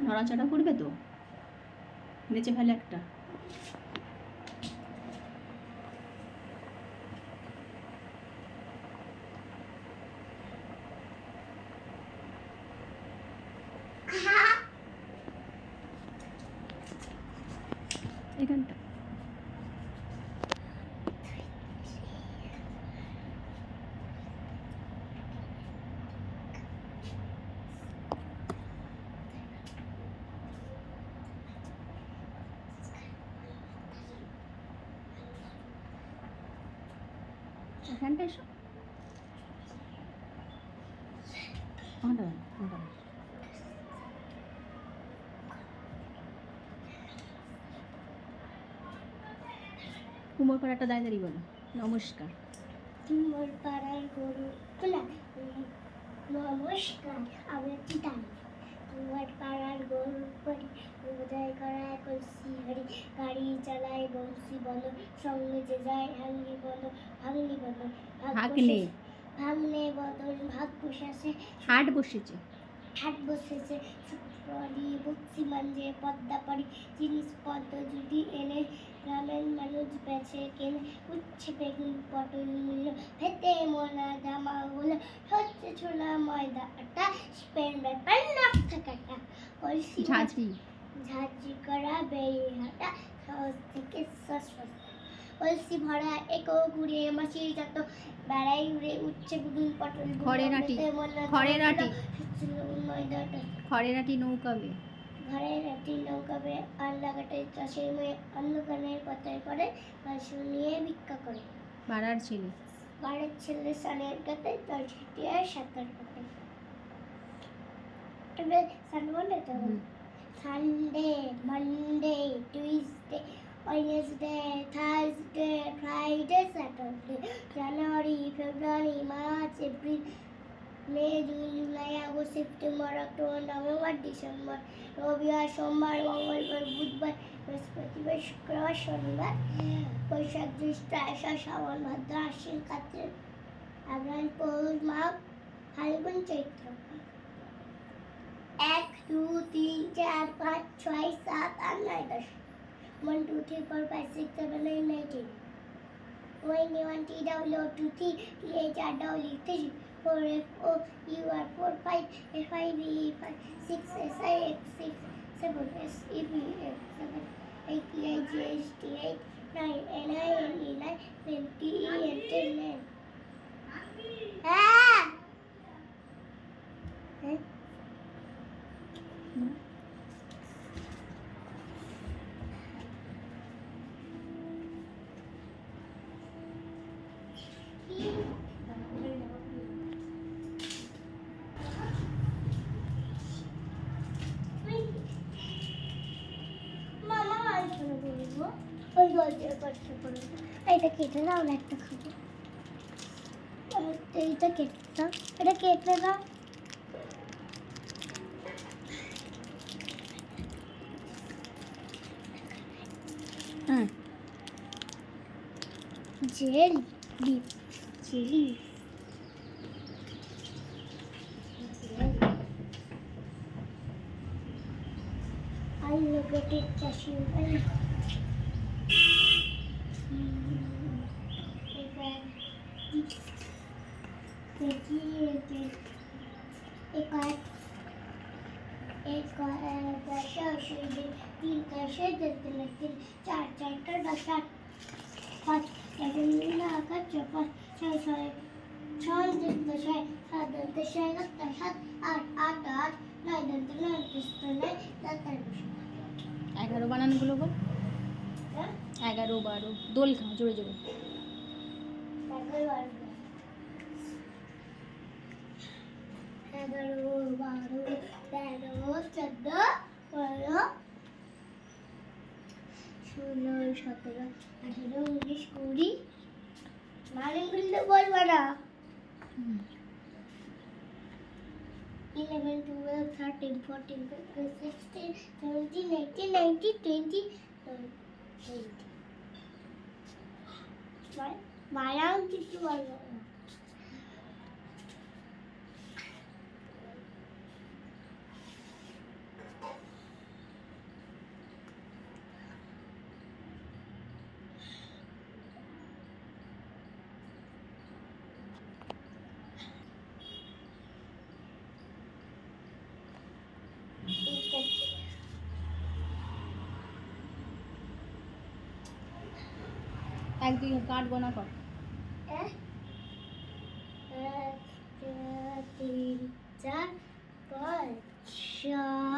নড়াচড়া করবে তো, নেচে ফেলে একটা। এখানটা এখানটা এসো। কুমোরপাড়াটা দাঁড়িয়ে বলো নমস্কার। কুমোরপাড়ার গরু তোলা নমস্কার, আমরা চিতাই। কুমোরপাড়ার গরু পরি উদয় করায় কলসি হরি, গাড়ি চালায় বংশী বলো, সঙ্গে যে যায় হাঙ্গি বলো, ভাঙ্গি বলো ভাগ্নে ভাগ্নে বদল, ভাগ বসেছে হাট বসেছে, হাট বসেছে শুক্রবারি, বক্সি মাঞ্জে পদ্মা পাড়ি, জিনিসপত্র যদি এনে গ্রামের মানুষ বেচে কেনে, উচ্ছে বেগুন পটল মূল্য, ভেতে মোলা জামা হলো, হচ্ছে ছোলা ময়দা আটা, স্পেন ব্যাপার নাকটা কাটা, কলসি ঝাঁঝি ঝাঁঝি করা বেয়ে হাঁটা, সহজ থেকে সস্তা, কলসি ভরা একো ঘুরে মাসির যত বেড়াই উড়ে, উচ্ছে বেগুন পটল খড়ের আঁটি, খড়ের আঁটি, ময়দাটা খড়ের আঁটি নৌকাবে, ঘরের একটি নৌকাবে, আর লাগাটে চাষের মেয়ে অন্ধকারের পাতায় পড়ে, বাসন নিয়ে ভিক্ষা করে, পাড়ার ছেলে, বাড়ির ছেলে সানের কাছে জল ছিটিয়ে সাঁতার কাটে। তবে সান বলে তো Sunday, Monday, Tuesday, Wednesday, Thursday, Friday, Saturday, January, February, March, April, May, June, July, August, September, October, November, December, রবিবার, সোমবার, মঙ্গলবার, বুধবার, বৃহস্পতিবার, শুক্রবার, শনিবার, বৈশাখ, জ্যৈষ্ঠ, আষাঢ়, শ্রাবণ, ভাদ্র, আশ্বিন, কার্তিক, আঘ্রাণ, পৌষ, মাঘ, ফাল্গুন, চৈত্র। 1 2 3 4 5 6 7 8 9 10 1 2 3 4 5 6 7 8 9 10 1 1 T W 2 3 T H R W 3 4 F O U R 4 5 F I V E 5 6 S I X 6 7 S E B F 7 8 T I G H T 8 9 N I N E 9 10 T E N 10 9 এটা কেটে দাও, একটা খাবো। এইটা কেটে দাও, এটা কেটে দাও। হ্যাঁ জেলি জেলি alligator cashew এগারো বানানগুলো বল। 11 12 দোল খা জোরে জোরে। 11 12 13 14 15 16 17 18 19 20 মানেগুলো বলবো না। 11 12 13 14 15 16 17 18 19 20 মায়াও কিছু বলবো না। 1 2 কাট গোনা কর। এক, এক, 2 3 4 5 6